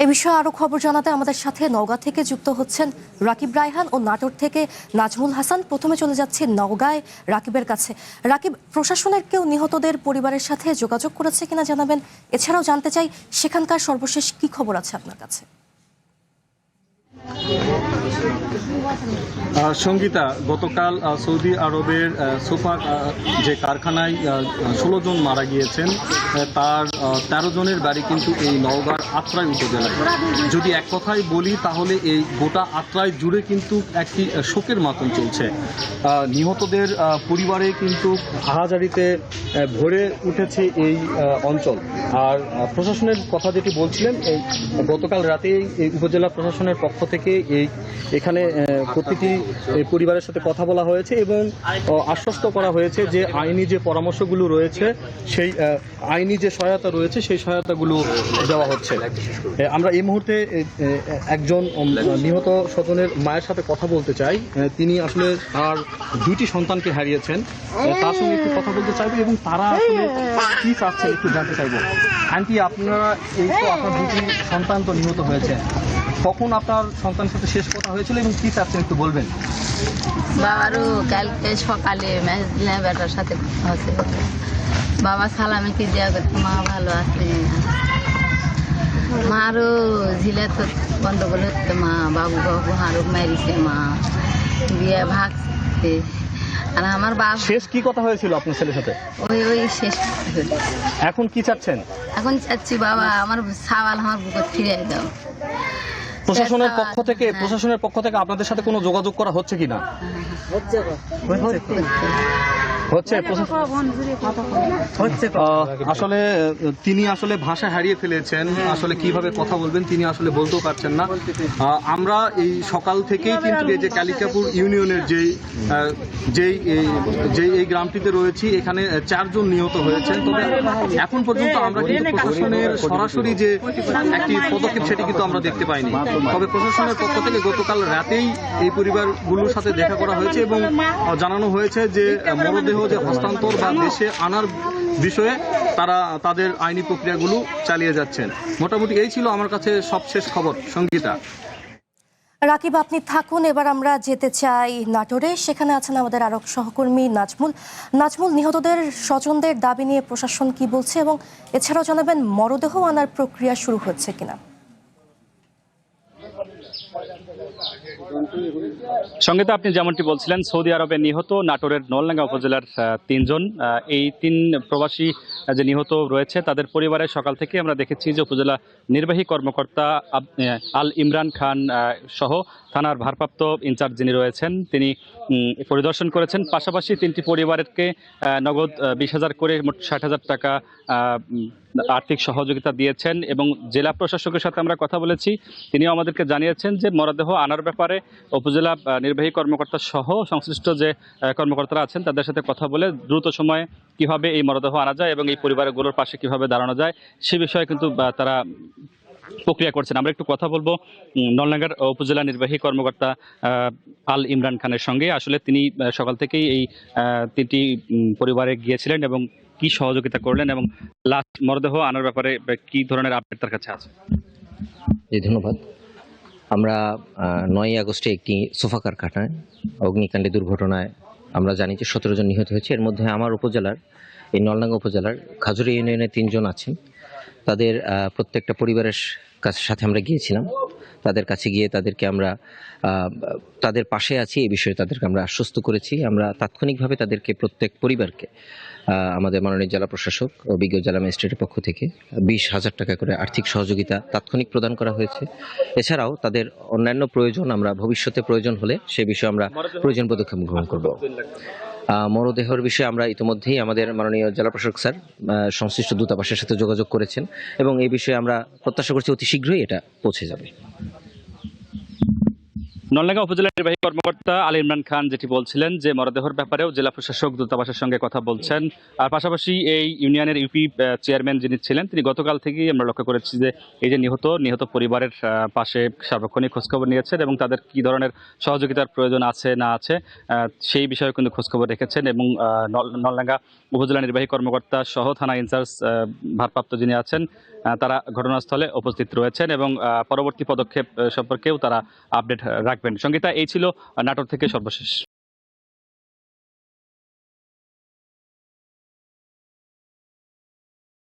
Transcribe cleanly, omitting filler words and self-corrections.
এ বিষয়ে আরো খবর জানাতে আমাদের সাথে নওগাঁ থেকে যুক্ত হচ্ছেন রাকিব রায়হান ও নাটোর থেকে নাজমুল হাসান। প্রথমে চলে যাচ্ছি নওগাঁয় রাকিবের কাছে। রাকিব, প্রশাসনের কেউ নিহতদের পরিবারের সাথে যোগাযোগ করেছে কিনা জানাবেন। এছাড়াও জানতে চাই সেখানকার সর্বশেষ কি খবর আছে আপনার কাছে। সঙ্গীতা, গতকাল সৌদি আরবের সোফা যে কারখানায় 16 জন মারা গিয়েছেন, তার 13 জনের বাড়ি কিন্তু এই নওগাঁর আত্রাই উপজেলায়। যদি এক কথায় বলি তাহলে এই গোটা আত্রাই জুড়ে কিন্তু একটি শোকের মাতম চলছে। নিহতদের পরিবারে কিন্তু হাহাজারিতে ভরে উঠেছে এই অঞ্চল। আর প্রশাসনের কথা যেটি বলছিলেন, এই গতকাল রাতেই এই উপজেলা প্রশাসনের পক্ষ থেকে এখানে প্রতিটি পরিবারের সাথে কথা বলা হয়েছে এবং আশ্বস্ত করা হয়েছে যে আইনি যে পরামর্শগুলো রয়েছে, সেই আইনি যে সহায়তা রয়েছে সেই সহায়তাগুলো দেওয়া হচ্ছে। আমরা এই মুহূর্তে একজন নিহত স্বজনের মায়ের সাথে কথা বলতে চাই। তিনি আসলে তার 2টি সন্তানকে হারিয়েছেন, তার সঙ্গে একটু কথা বলতে চাইবো এবং তারা আসলে কি চাচ্ছেন একটু জানতে চাইবো। আন্টি, আপনারা এই তো আপনার 2টি সন্তান তো নিহত হয়েছে, কখন আপনার সন্তানের সাথে শেষ কথা হয়েছিল এবং কি চাচ্ছেন একটু বলবেন। বাবারও কালকে সকালে ম্যাচ দিলাম, বেটার সাথে কথা হচ্ছে। বাবা সালামে কি দেওয়া করছে, মা ভালো আছে। মারও ঝিলে তো গন্ডগোল হচ্ছে, মা বাবু আরো মারিছে, মা বিয়ে ভাগছে। আর আমার বাবা শেষ কি কথা হয়েছিল আপনার ছেলের সাথে? ওই শেষ। এখন কি চাচ্ছেন? এখন চাচ্ছি বাবা আমার সাওয়াল আমার বুকে ফিরিয়ে দাও। প্রশাসনের পক্ষ থেকে আপনাদের সাথে কোনো যোগাযোগ করা হচ্ছে কিনা? আসলে তিনি আসলে ভাষা হারিয়ে ফেলেছেন, আসলে কিভাবে কথা বলবেন তিনি আসলে বলতেও পারছেন না। আমরা এই সকাল থেকেই কিন্তু এই যে কালিকাপুর ইউনিয়নের যেই এই গ্রামটিতে রয়েছি, এখানে 4 জন নিহত হয়েছেন। তবে এখন পর্যন্ত আমরা কিন্তু প্রশাসনের সরাসরি যে একটি পদক্ষেপ সেটি কিন্তু আমরা দেখতে পাইনি। তবে প্রশাসনের পক্ষ থেকে গতকাল রাতেই এই পরিবারগুলোর সাথে দেখা করা হয়েছে এবং জানানো হয়েছে যে মরদেহ যে হস্তান্তর বা দেশে আনার বিষয়ে তারা তাদের আইনি প্রক্রিয়াগুলো চালিয়ে যাচ্ছেন। মোটামুটি এই ছিল আমার কাছে সবশেষ খবর। সঙ্গীতা। রাকিব, আপনি থাকুন। এবার আমরা যেতে চাই নাটোরে। সেখানে আছেন আমাদের আরো সহকর্মী নাজমুল। নাজমুল, নিহতদের স্বজনদের দাবি নিয়ে প্রশাসন কি বলছে এবং এছাড়াও জানাবেন মরদেহ আনার প্রক্রিয়া শুরু হচ্ছে কিনা। সঙ্গীতা, আপনি যেমনটি বলছিলেন, সৌদি আরবে নিহত নাটোরের নলডাঙ্গা উপজেলার 3 জন। এই 3 প্রবাসী যে নিহত রয়েছে তাদের পরিবারের সকাল থেকে আমরা দেখেছি যে উপজেলা নির্বাহী কর্মকর্তা আল ইমরান খান সহ থানার ভারপ্রাপ্ত ইনচার্জ যিনি রয়েছেন তিনি পরিদর্শন করেছেন। পাশাপাশি 3টি পরিবারকে নগদ 20,000 করে মোট 60,000 টাকা আর্থিক সহযোগিতা দিয়েছেন এবং জেলা প্রশাসকের সাথে আমরা কথা বলেছি। তিনিও আমাদেরকে জানিয়েছেন যে মরদেহ আনার ব্যাপারে উপজেলা নির্বাহী কর্মকর্তা সহ সংশ্লিষ্ট যে কর্মকর্তারা আছেন তাদের সাথে কথা বলে দ্রুত সময়ে কিভাবে এই মরদেহ আনা যায় এবং এই পরিবারগুলোর পাশে কিভাবে দাঁড়ানো যায় সে বিষয়ে কিন্তু তারা প্রক্রিয়া করছেন। আমরা একটু কথা বলবো নলডাঙ্গার উপজেলা নির্বাহী কর্মকর্তা আল ইমরান খানের সঙ্গে। আসলে তিনি সকাল থেকেই এই 3টি পরিবারে গিয়েছিলেন এবং কি সহযোগিতা করলেন এবং লাস্ট মরদেহ আনার ব্যাপারে কি ধরনের আপডেট তার কাছে আছে। জি, ধন্যবাদ। আমরা 9 আগস্টে একটি সোফা কারখানায় অগ্নিকাণ্ডে দুর্ঘটনায় আমরা জানি যে 17 জন নিহত হয়েছে। এর মধ্যে আমার উপজেলার এই নলডাঙ্গা উপজেলার খাজুরি ইউনিয়নে 3 জন আছেন। তাদের প্রত্যেকটা পরিবারের সাথে আমরা গিয়েছিলাম। তাদের কাছে গিয়ে তাদেরকে আমরা তাদের পাশে আছি এই বিষয়ে তাদেরকে আমরা আশ্বস্ত করেছি। আমরা তাৎক্ষণিকভাবে তাদেরকে প্রত্যেক পরিবারকে আমাদের মাননীয় জেলা প্রশাসক ও বিজ্ঞ জেলা ম্যাজিস্ট্রেটের পক্ষ থেকে 20,000 টাকা করে আর্থিক সহযোগিতা তাৎক্ষণিক প্রদান করা হয়েছে। এছাড়াও তাদের অন্যান্য প্রয়োজন আমরা ভবিষ্যতে প্রয়োজন হলে সে বিষয়ে আমরা প্রয়োজন পদক্ষেপ গ্রহণ করব। মরদেহের বিষয়ে আমরা ইতিমধ্যেই আমাদের মাননীয় জেলা প্রশাসক স্যার সংশ্লিষ্ট দূতাবাসের সাথে যোগাযোগ করেছেন এবং এই বিষয়ে আমরা প্রত্যাশা করছি অতি শীঘ্রই এটা পৌঁছে যাবে। নলডাঙ্গা উপজেলা নির্বাহী কর্মকর্তা আলী ইমরান খান যেটি বলছিলেন যে মরদেহর ব্যাপারেও জেলা প্রশাসক দূতাবাসের সঙ্গে কথা বলছেন। আর পাশাপাশি এই ইউনিয়নের ইউপি চেয়ারম্যান যিনি ছিলেন তিনি গতকাল থেকেই আমরা লক্ষ্য করেছি যে এই যে নিহত পরিবারের পাশে সার্বক্ষণিক খোঁজখবর নিয়েছেন এবং তাদের কি ধরনের সহযোগিতার প্রয়োজন আছে না আছে সেই বিষয়ে কিন্তু খোঁজখবর রেখেছেন। এবং নলডাঙ্গা উপজেলা নির্বাহী কর্মকর্তা সহ থানা ইনচার্জ ভারপ্রাপ্ত যিনি আছেন তারা ঘটনাস্থলে উপস্থিত রয়েছেন এবং পরবর্তী পদক্ষেপ সম্পর্কেও তারা আপডেট রাখবেন। সঙ্গীতা, এই ছিল নাটোর থেকে সর্বশেষ।